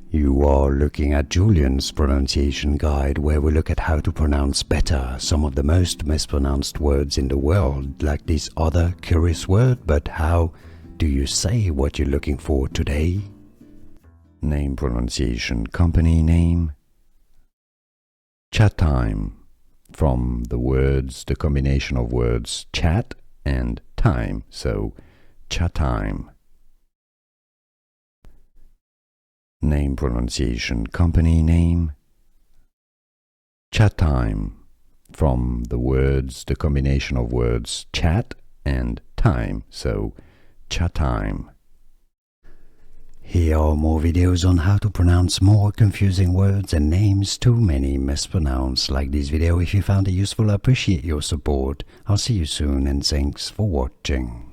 You are looking at Julian's pronunciation guide, where we look at how to pronounce better some of the most mispronounced words in the world, like this other curious word. But how do you say what you're looking for today? Name pronunciation, company name. Chatime, from the combination of words chat and time, so chatime. Name pronunciation, company name. Chatime, from the combination of words chat and time, so chatime. Here are more videos on how to pronounce more confusing words and names too many mispronounced. Like this video if you found it useful. I appreciate your support. I'll see you soon and thanks for watching.